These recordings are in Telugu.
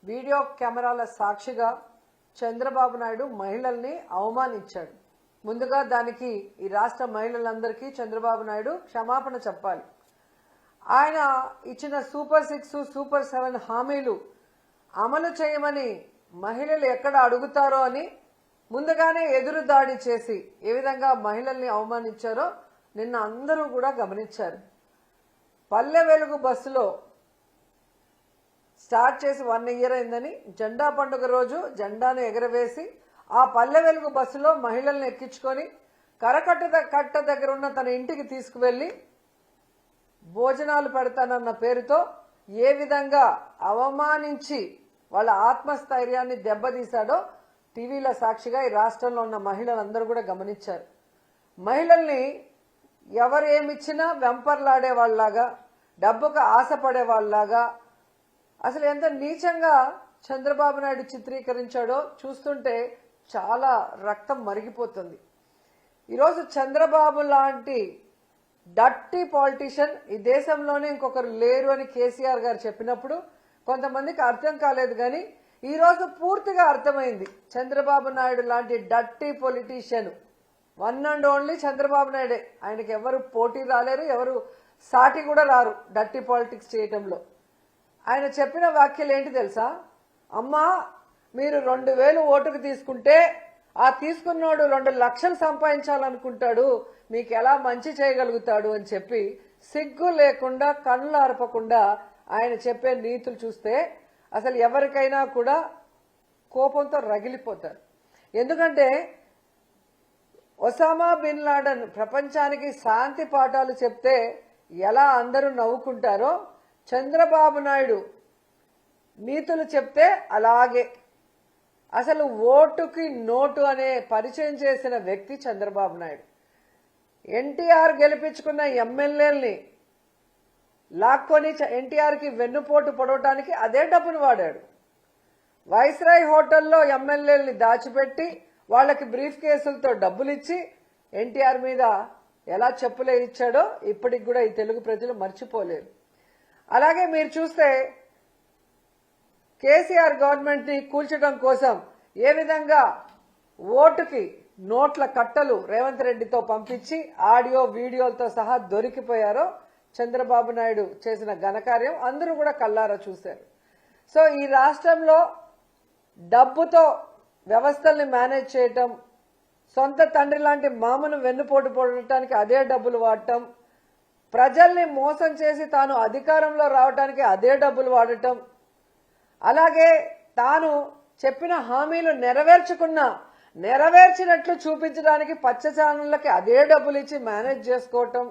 వీడియో కెమెరాల సాక్షిగా చంద్రబాబు నాయుడు మహిళల్ని అవమానించాడు. ముందుగా దానికి ఈ రాష్ట్ర మహిళలందరికీ చంద్రబాబు నాయుడు క్షమాపణ చెప్పాలి. ఆయన ఇచ్చిన సూపర్ 6, సూపర్ 7 హామీలు అమలు చేయమని మహిళలు ఎక్కడ అడుగుతారో అని ముందుగానే ఎదురు దాడి చేసి ఏ విధంగా మహిళల్ని అవమానించారో నిన్న అందరూ కూడా గమనించారు. పల్లె వెలుగు బస్సులో స్టార్ట్ చేసి 1 ఇయర్ అయిందని జెండా పండుగ రోజు జెండాను ఎగరవేసి ఆ పల్లె వెలుగు బస్సులో మహిళల్ని ఎక్కించుకొని కట్ట దగ్గర ఉన్న తన ఇంటికి తీసుకువెళ్లి భోజనాలు పెడతానన్న పేరుతో ఏ విధంగా అవమానించి వాళ్ళ ఆత్మస్థైర్యాన్ని దెబ్బతీశాడో టీవీల సాక్షిగా ఈ రాష్ట్రంలో ఉన్న మహిళలందరూ కూడా గమనించారు. మహిళల్ని ఎవరు ఏమిచ్చినా వెంపర్లాడే వాళ్ళలాగా, డబ్బుకు ఆశపడే వాళ్ళలాగా, అసలు ఎంత నీచంగా చంద్రబాబు నాయుడు చిత్రీకరించాడో చూస్తుంటే చాలా రక్తం మరిగిపోతుంది. ఈరోజు చంద్రబాబు లాంటి డర్టీ పాలిటిషియన్ ఈ దేశంలోనే ఇంకొకరు లేరు అని కేసీఆర్ గారు చెప్పినప్పుడు కొంతమందికి అర్థం కాలేదు. కానీ ఈరోజు పూర్తిగా అర్థమైంది. చంద్రబాబు నాయుడు లాంటి dirty politician one and only Chandrababu నాయుడే. ఆయనకి ఎవరు పోటీ రాలేరు, ఎవరు సాటి కూడా రారు డర్టీ పాలిటిక్స్ చేయటంలో. ఆయన చెప్పిన వ్యాఖ్యలు ఏంటి తెలుసా? అమ్మా, మీరు 2000 ఓటుకు తీసుకుంటే ఆ తీసుకున్నోడు 2 లక్షలు సంపాదించాలనుకుంటాడు, మీకు ఎలా మంచి చేయగలుగుతాడు అని చెప్పి సిగ్గు లేకుండా కళ్ళు అరపకుండా ఆయన చెప్పే నీతులు చూస్తే అసలు ఎవరికైనా కూడా కోపంతో రగిలిపోతారు. ఎందుకంటే ఒసామా బిన్ లాడెన్ ప్రపంచానికి శాంతి పాఠాలు చెప్తే ఎలా అందరూ నవ్వుకుంటారో చంద్రబాబు నాయుడు నీతులు చెప్తే అలాగే. అసలు ఓటుకి నోటు అనే పరిచయం చేసిన వ్యక్తి చంద్రబాబు నాయుడు. ఎన్టీఆర్ గెలిపించుకున్న ఎమ్మెల్యేల్ని లాక్కొని ఎన్టీఆర్కి వెన్నుపోటు పొడవటానికి అదే డబ్బును వాడాడు. వైస్రాయ్ హోటల్లో ఎమ్మెల్యేల్ని దాచిపెట్టి వాళ్ళకి బ్రీఫ్ కేసులతో డబ్బులు ఇచ్చి ఎన్టీఆర్ మీద ఎలా చెప్పులే ఇచ్చాడో ఇప్పటికి కూడా ఈ తెలుగు ప్రజలు మర్చిపోలేరు. అలాగే మీరు చూస్తే కేసీఆర్ గవర్నమెంట్ ని కూల్చడం కోసం ఏ విధంగా ఓటుకి నోట్ల కట్టలు రేవంత్ రెడ్డితో పంపించి ఆడియో వీడియోలతో సహా దొరికిపోయారో చంద్రబాబు నాయుడు చేసిన ఘనకార్యం అందరూ కూడా కళ్ళారా చూశారు. సో ఈ రాష్ట్రంలో డబ్బుతో వ్యవస్థల్ని మేనేజ్ చేయటం, సొంత తండ్రి లాంటి మామను వెన్నుపోటు పొడటానికి అదే డబ్బులు వాడటం, ప్రజల్ని మోసం చేసి తాను అధికారంలో రావడానికి అదే డబ్బులు వాడటం, అలాగే తాను చెప్పిన హామీలు నెరవేర్చినట్లు చూపించడానికి పచ్చ ఛానళ్ళకి అదే డబ్బులు ఇచ్చి మేనేజ్ చేసుకోవటం,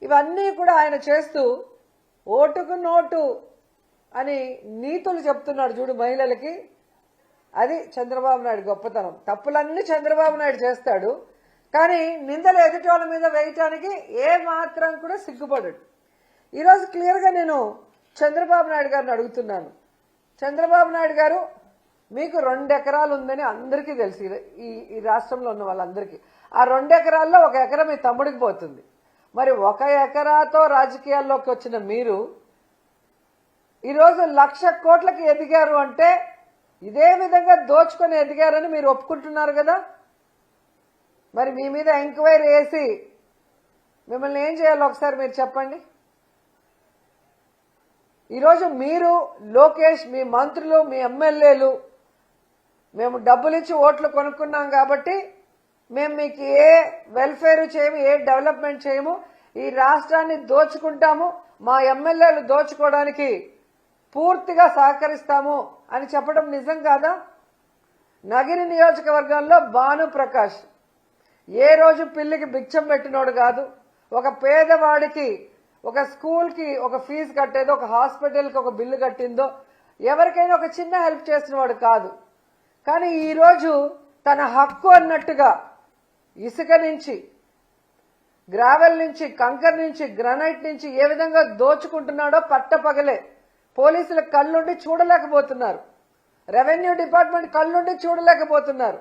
ఇవన్నీ కూడా ఆయన చేస్తూ ఓటుకు నోటు అని నీతులు చెప్తున్నాడు చూడు మహిళలకి. అది చంద్రబాబు నాయుడు గొప్పతనం. తప్పులన్నీ చంద్రబాబు నాయుడు చేస్తాడు, కానీ నిందలు ఎదుటి వాళ్ళ మీద వేయటానికి ఏ మాత్రం కూడా సిగ్గుపడడు. ఈరోజు క్లియర్గా నేను చంద్రబాబు నాయుడు గారిని అడుగుతున్నాను. చంద్రబాబు నాయుడు గారు, మీకు 2 ఎకరాలు ఉందని అందరికీ తెలుసు, ఈ రాష్ట్రంలో ఉన్న వాళ్ళందరికీ. ఆ 2 ఎకరాల్లో 1 ఎకరా మీ తమ్ముడికి పోతుంది. మరి 1 ఎకరాతో రాజకీయాల్లోకి వచ్చిన మీరు ఈరోజు 1,00,000 కోట్లకి ఎదిగారు అంటే ఇదే విధంగా దోచుకొని ఎదిగారని మీరు ఒప్పుకుంటున్నారు కదా. మరి మీ మీద ఎంక్వైరీ వేసి మిమ్మల్ని ఏం చేయాలో ఒకసారి మీరు చెప్పండి. ఈరోజు మీరు, లోకేష్, మీ మంత్రులు, మీ ఎమ్మెల్యేలు మేము డబ్బులిచ్చి ఓట్లు కొనుక్కున్నాం కాబట్టి మేము మీకు ఏ వెల్ఫేర్ చేయము, ఏ డెవలప్మెంట్ చేయము, ఈ రాష్ట్రాన్ని దోచుకుంటాము, మా ఎమ్మెల్యేలు దోచుకోవడానికి పూర్తిగా సహకరిస్తాము అని చెప్పడం నిజం కాదా? నగిరి నియోజకవర్గంలో భానుప్రకాష్ ఏ రోజు పిల్లికి భిక్షం పెట్టినోడు కాదు. ఒక పేదవాడికి ఒక స్కూల్కి ఒక ఫీజు కట్టేదో, ఒక హాస్పిటల్కి ఒక బిల్లు కట్టిందో, ఎవరికైనా ఒక చిన్న హెల్ప్ చేసినవాడు కాదు. కానీ ఈరోజు తన హక్కు అన్నట్టుగా ఇసుక నుంచి, గ్రావెల్ నుంచి, కంకర్ నుంచి, గ్రానైట్ నుంచి ఏ విధంగా దోచుకుంటున్నాడో పట్టపగలే పోలీసుల కళ్ళుండి చూడలేకపోతున్నారు, రెవెన్యూ డిపార్ట్మెంట్ కళ్ళుండి చూడలేకపోతున్నారు.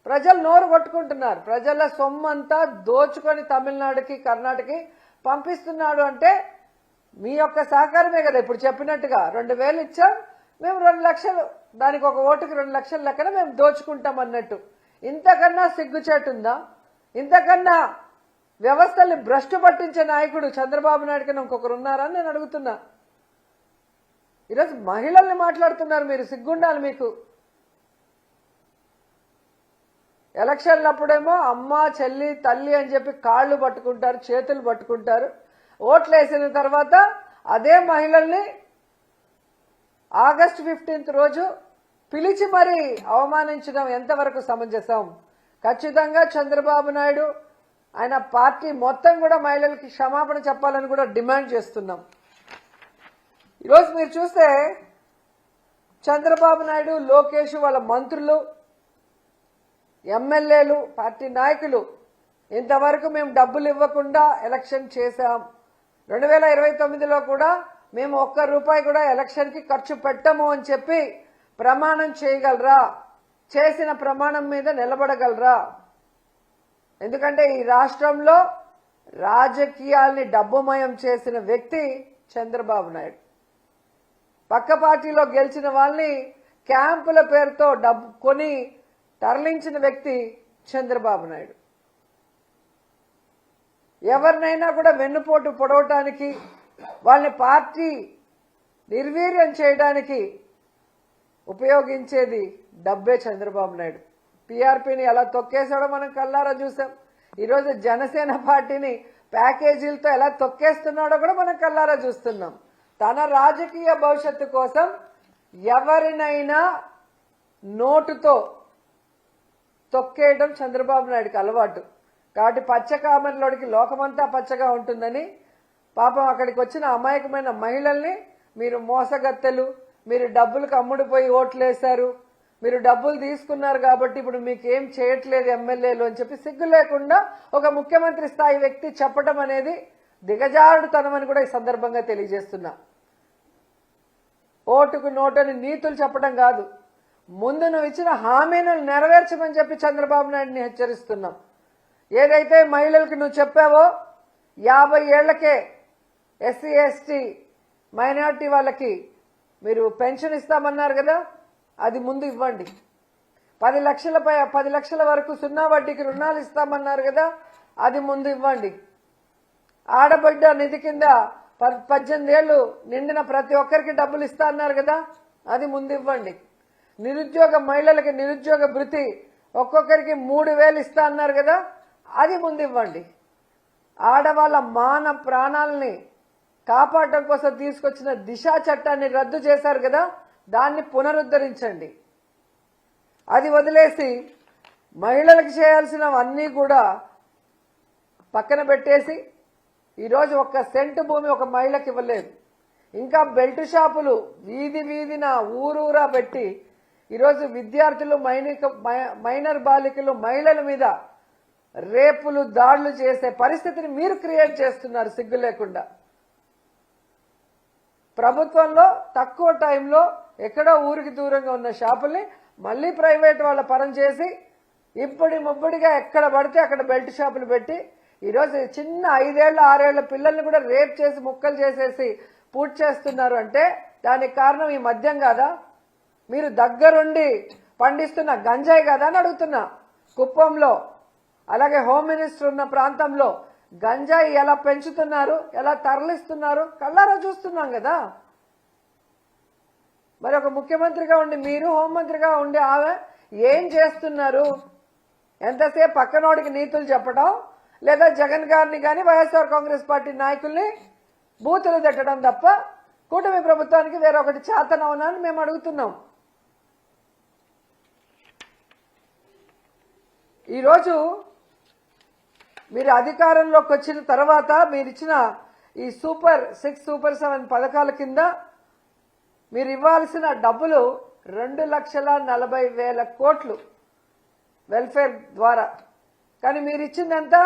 ప్రజలు నోరు కొట్టుకుంటున్నారు. ప్రజల సొమ్మంతా దోచుకొని తమిళనాడుకి, కర్ణాటకకి పంపిస్తున్నాడు అంటే మీ యొక్క సహకారమే కదా ఇప్పుడు చెప్పినట్టుగా 2,000 ఇచ్చాం, మేము 2 లక్షలు, దానికి ఒక ఓటుకి 2 లక్షల లెక్కన మేము దోచుకుంటాం అన్నట్టు. ఇంతకన్నా సిగ్గుచేటుందా? ఇంతకన్నా వ్యవస్థల్ని భ్రష్టు పట్టించే నాయకుడు చంద్రబాబు నాయుడు కన్నా ఇంకొకరు ఉన్నారా అని నేను అడుగుతున్నా. ఈరోజు మహిళల్ని మాట్లాడుతున్నారు మీరు, సిగ్గుండాలి మీకు. ఎలక్షన్లప్పుడేమో అమ్మ చెల్లి తల్లి అని చెప్పి కాళ్ళు పట్టుకుంటారు, చేతులు పట్టుకుంటారు. ఓట్లు వేసిన తర్వాత అదే మహిళల్ని ఆగస్టు 15 రోజు పిలిచి మరీ అవమానించడం ఎంతవరకు సమంజసం? ఖచ్చితంగా చంద్రబాబు నాయుడు ఆయన పార్టీ మొత్తం కూడా మహిళలకి క్షమాపణ చెప్పాలని కూడా డిమాండ్ చేస్తున్నాం. ఈరోజు మీరు చూస్తే చంద్రబాబు నాయుడు, లోకేష్, వాళ్ళ మంత్రులు, ఎమ్మెల్యేలు, పార్టీ నాయకులు ఇంతవరకు మేము డబ్బులు ఇవ్వకుండా ఎలక్షన్ చేశాం, 2029లో కూడా మేము ఒక్క రూపాయి కూడా ఎలక్షన్కి ఖర్చు పెట్టము అని చెప్పి ప్రమాణం చేయగలరా? చేసిన ప్రమాణం మీద నిలబడగలరా? ఎందుకంటే ఈ రాష్ట్రంలో రాజకీయాల్ని డబ్బుమయం చేసిన వ్యక్తి చంద్రబాబు నాయుడు. పక్క పార్టీలో గెలిచిన వాళ్ళని క్యాంపుల పేరుతో డబ్బు కొని తరలించిన వ్యక్తి చంద్రబాబు నాయుడు. ఎవరినైనా కూడా వెన్నుపోటు పొడవటానికి, వాళ్ళని పార్టీ నిర్వీర్యం చేయడానికి ఉపయోగించేది డబ్బే చంద్రబాబు నాయుడు. పీఆర్పీని ఎలా తొక్కేసాడో మనం కల్లారా చూసాం. ఈరోజు జనసేన పార్టీని ప్యాకేజీలతో ఎలా తొక్కేస్తున్నాడో కూడా మనం కల్లారా చూస్తున్నాం. తన రాజకీయ భవిష్యత్తు కోసం ఎవరినైనా నోటుతో తొక్కేయడం చంద్రబాబు నాయుడుకి అలవాటు. కాబట్టి పచ్చకామెరలోడికి లోకమంతా పచ్చగా ఉంటుందని పాపం అక్కడికి వచ్చిన అమాయకమైన మహిళల్ని మీరు మోసగత్తెలు, మీరు డబ్బులకు అమ్ముడుపోయి ఓట్లేశారు, మీరు డబ్బులు తీసుకున్నారు కాబట్టి ఇప్పుడు మీకేం చేయట్లేదు ఎమ్మెల్యేలు అని చెప్పి సిగ్గు లేకుండా ఒక ముఖ్యమంత్రి స్థాయి వ్యక్తి చెప్పడం అనేది దిగజారుడుతనమని కూడా ఈ సందర్భంగా తెలియజేస్తున్నా. ఓటుకు నోటని నీతులు చెప్పడం కాదు, ముందు నువ్వు ఇచ్చిన హామీలను నెరవేర్చమని చెప్పి చంద్రబాబు నాయుడిని హెచ్చరిస్తున్నాం. ఏదైతే మహిళలకు నువ్వు చెప్పావో 50 ఏళ్లకే ఎస్సీ ఎస్టీ మైనారిటీ వాళ్ళకి మీరు పెన్షన్ ఇస్తామన్నారు కదా, అది ముందు ఇవ్వండి. 10 లక్షల వరకు 0 వడ్డీకి రుణాలు ఇస్తామన్నారు కదా, అది ముందు ఇవ్వండి. ఆడబిడ్డ నిధి కింద 18 ఏళ్లు నిండిన ప్రతి ఒక్కరికి డబ్బులు ఇస్తా అన్నారు కదా, అది ముందు ఇవ్వండి. నిరుద్యోగ మహిళలకి నిరుద్యోగ భృతి ఒక్కొక్కరికి 3,000 ఇస్తా అన్నారు కదా, అది ముందు ఇవ్వండి. ఆడవాళ్ళ మాన ప్రాణాలని కాపాడటం కోసం తీసుకొచ్చిన దిశా చట్టాన్ని రద్దు చేశారు కదా, దాన్ని పునరుద్ధరించండి. అది వదిలేసి మహిళలకు చేయాల్సినవన్నీ కూడా పక్కన పెట్టేసి ఈరోజు 1 సెంటు భూమి ఒక మహిళకి ఇవ్వలేదు. ఇంకా బెల్ట్ షాపులు వీధి వీధిన ఊరూరా పెట్టి ఈరోజు విద్యార్థులు, మైనర్ బాలికలు, మహిళల మీద రేపులు, దాడులు చేసే పరిస్థితిని మీరు క్రియేట్ చేస్తున్నారు సిగ్గు లేకుండా. ప్రభుత్వంలో తక్కువ టైంలో ఎక్కడో ఊరికి దూరంగా ఉన్న షాపుల్ని మళ్ళీ ప్రైవేట్ వాళ్ళ పరం చేసి ఇప్పటి ముప్పటిగా ఎక్కడ పడితే అక్కడ బెల్ట్ షాపులు పెట్టి ఈరోజు చిన్న 5 ఏళ్ల 6 ఏళ్ల పిల్లల్ని కూడా రేప్ చేసి ముక్కలు చేసేసి పూర్తి చేస్తున్నారు. అంటే దానికి కారణం ఈ మద్యం కాదా? మీరు దగ్గరుండి పండిస్తున్న గంజాయి కాదా అని అడుగుతున్నా. కుప్పంలో అలాగే హోమ్ మినిస్టర్ ఉన్న ప్రాంతంలో గంజాయి ఎలా పెంచుతున్నారు, ఎలా తరలిస్తున్నారు కళ్ళారా చూస్తున్నాం కదా. మరి ఒక ముఖ్యమంత్రిగా ఉండి మీరు, హోంమంత్రిగా ఉండి ఆమె ఏం చేస్తున్నారు? ఎంతసేపు పక్కనోడికి నీతులు చెప్పడం, లేదా జగన్ గారిని కానీ వైఎస్ఆర్ కాంగ్రెస్ పార్టీ నాయకుల్ని బూతులు తిట్టడం తప్ప కూటమి ప్రభుత్వానికి వేరొకటి చేతనవునా అని మేము అడుగుతున్నాం. ఈరోజు మీరు అధికారంలోకి వచ్చిన తర్వాత మీరిచ్చిన ఈ సూపర్ 6, సూపర్ 7 పథకాల కింద మీరు ఇవ్వాల్సిన డబ్బులు 2,40,000 కోట్లు వెల్ఫేర్ ద్వారా. కానీ మీరు ఇచ్చిందంతా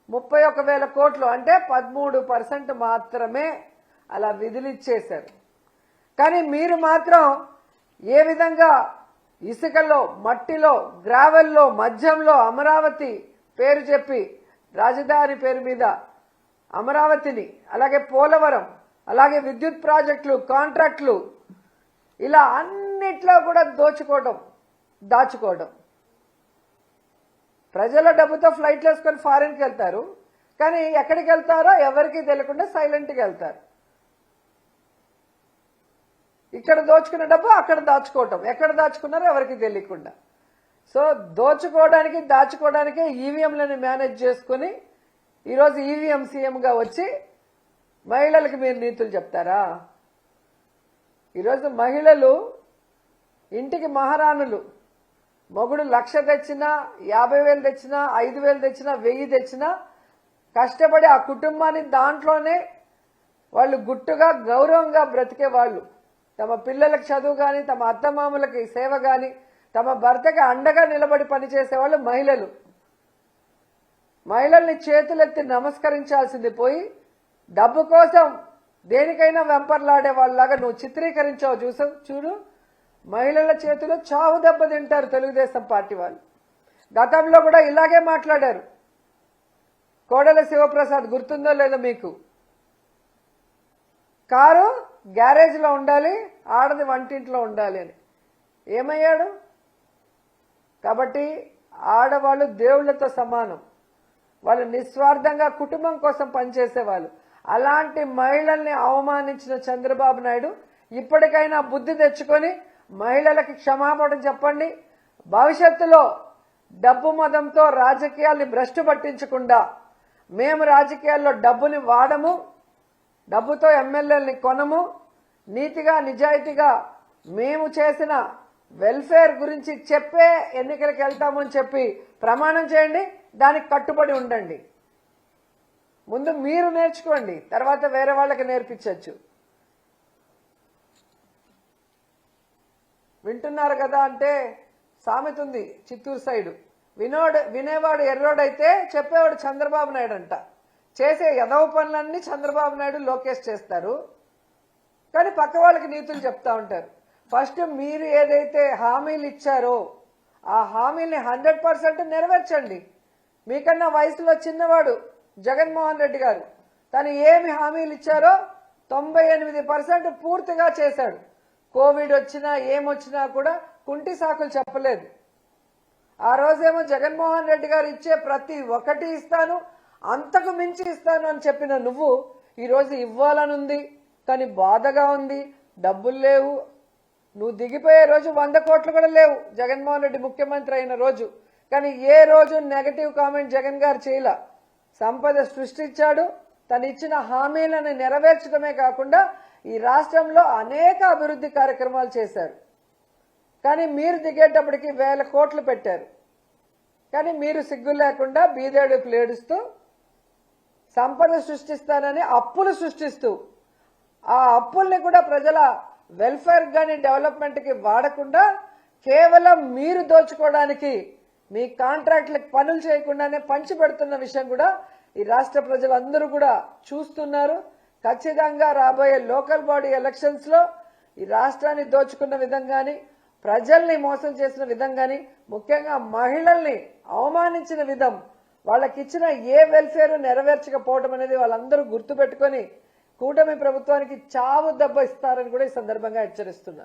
31,000 కోట్లు, అంటే 13% మాత్రమే అలా విధులిచ్చేశారు. కానీ మీరు మాత్రం ఏ విధంగా ఇసుకలో, మట్టిలో, గ్రావెల్లో, మద్యంలో అమరావతి పేరు చెప్పి రాజధాని పేరు మీద అమరావతిని, అలాగే పోలవరం, అలాగే విద్యుత్ ప్రాజెక్టులు, కాంట్రాక్టులు, ఇలా అన్నిట్లో కూడా దాచుకోవడం. ప్రజల డబ్బుతో ఫ్లైట్లు వేసుకొని ఫారిన్కి వెళ్తారు, కానీ ఎక్కడికి వెళ్తారో ఎవరికీ తెలియకుండా సైలెంట్గా వెళ్తారు. ఇక్కడ దోచుకున్న డబ్బు అక్కడ దాచుకోవటం, ఎక్కడ దాచుకున్నారో ఎవరికి తెలియకుండా. సో దోచుకోవడానికి దాచుకోవడానికే ఈవీఎంలను మేనేజ్ చేసుకుని ఈరోజు ఈవీఎం సీఎంగా వచ్చి మహిళలకు మీరు నీతులు చెప్తారా? ఈరోజు మహిళలు ఇంటికి మహారాణులు. మొగుడు 1,00,000 తెచ్చినా, 50,000 తెచ్చినా, 5,000 తెచ్చినా, 1,000 తెచ్చినా కష్టపడి ఆ కుటుంబాన్ని దాంట్లోనే వాళ్ళు గుట్టుగా గౌరవంగా బ్రతికే వాళ్ళు. తమ పిల్లలకు చదువు కానీ, తమ అత్తమామలకి సేవ కానీ, తమ భర్తకి అండగా నిలబడి పనిచేసేవాళ్ళు మహిళలు. మహిళల్ని చేతులెత్తి నమస్కరించాల్సింది పోయి డబ్బు కోసం దేనికైనా వెంపర్లాడే వాళ్ళలాగా నువ్వు చిత్రీకరించావు. చూడు, మహిళల చేతిలో చావు దెబ్బ తింటారు తెలుగుదేశం పార్టీ వాళ్ళు. గతంలో కూడా ఇలాగే మాట్లాడారు. కోడెల శివప్రసాద్ గుర్తుందో లేదో మీకు? కారు గ్యారేజ్లో ఉండాలి, ఆడది వంటింట్లో ఉండాలి అని. ఏమయ్యాడు? కాబట్టి ఆడవాళ్ళు దేవుళ్లతో సమానం. వాళ్ళు నిస్వార్థంగా కుటుంబం కోసం పనిచేసేవాళ్ళు. అలాంటి మహిళల్ని అవమానించిన చంద్రబాబు నాయుడు ఇప్పటికైనా బుద్ధి తెచ్చుకొని మహిళలకి క్షమాపణ చెప్పండి. భవిష్యత్తులో డబ్బు మదంతో రాజకీయాల్ని భ్రష్టు పట్టించకుండా, మేము రాజకీయాల్లో డబ్బుని వాడము, డబ్బుతో ఎమ్మెల్యేలని కొనము, నీతిగా నిజాయితీగా మేము చేసిన వెల్ఫేర్ గురించి చెప్పే ఎన్నికలకు వెళ్తామని చెప్పి ప్రమాణం చేయండి. దానికి కట్టుబడి ఉండండి. ముందు మీరు నేర్చుకోండి, తర్వాత వేరే వాళ్ళకి నేర్పించవచ్చు. వింటున్నారు కదా అంటే సామెత ఉంది చిత్తూరు సైడు, వినేవాడు ఎర్రోడైతే చెప్పేవాడు చంద్రబాబు నాయుడు అంట. చేసే ఎదవ పనులన్నీ చంద్రబాబు నాయుడు, లోకేష్ చేస్తారు, కానీ పక్క వాళ్ళకి నీతులు చెప్తా ఉంటారు. ఫస్ట్ మీరు ఏదైతే హామీలు ఇచ్చారో ఆ హామీల్ని 100% నెరవేర్చండి. మీకన్నా వయసులో చిన్నవాడు జగన్మోహన్ రెడ్డి గారు. తను ఏమి హామీలు ఇచ్చారో 98% పూర్తిగా చేశాడు. కోవిడ్ వచ్చినా ఏమొచ్చినా కూడా కుంటి సాకులు చెప్పలేదు. ఆ రోజేమో జగన్మోహన్ రెడ్డి గారు ఇచ్చే ప్రతి ఒక్కటి ఇస్తాను, అంతకు మించి ఇస్తాను అని చెప్పిన నువ్వు ఈరోజు ఇవ్వాలనుంది, కానీ బాధగా ఉంది, డబ్బులు లేవు. నువ్వు దిగిపోయే రోజు 100 కోట్లు కూడా లేవు జగన్మోహన్ రెడ్డి ముఖ్యమంత్రి అయిన రోజు. కానీ ఏ రోజు నెగటివ్ కామెంట్ జగన్ గారు చేయలా. సంపద సృష్టించాడు. తను ఇచ్చిన హామీలను నెరవేర్చడమే కాకుండా ఈ రాష్ట్రంలో అనేక అభివృద్ధి కార్యక్రమాలు చేశారు. కానీ మీరు దిగేటప్పటికి 1,000 కోట్లు పెట్టారు. కానీ మీరు సిగ్గు లేకుండా బీదేడుపులు ఏడుస్తూ సంపద సృష్టిస్తానని అప్పులు సృష్టిస్తూ ఆ అప్పుల్ని కూడా ప్రజల వెల్ఫేర్ కానీ డెవలప్మెంట్కి వాడకుండా కేవలం మీరు దోచుకోవడానికి మీ కాంట్రాక్టులకు పనులు చేయకుండానే పంచిపెడుతున్న విషయం కూడా ఈ రాష్ట్ర ప్రజలందరూ కూడా చూస్తున్నారు. ఖచ్చితంగా రాబోయే లోకల్ బాడీ ఎలక్షన్స్ లో ఈ రాష్ట్రాన్ని దోచుకున్న విధంగాని, ప్రజల్ని మోసం చేసిన విధంగాని, ముఖ్యంగా మహిళల్ని అవమానించిన విధం, వాళ్ళకిచ్చిన ఏ వెల్ఫేర్ నెరవేర్చకపోవడం అనేది వాళ్ళందరూ గుర్తుపెట్టుకొని కూటమి ప్రభుత్వానికి చావు దెబ్బ ఇస్తారని కూడా ఈ సందర్భంగా హెచ్చరిస్తున్నారు.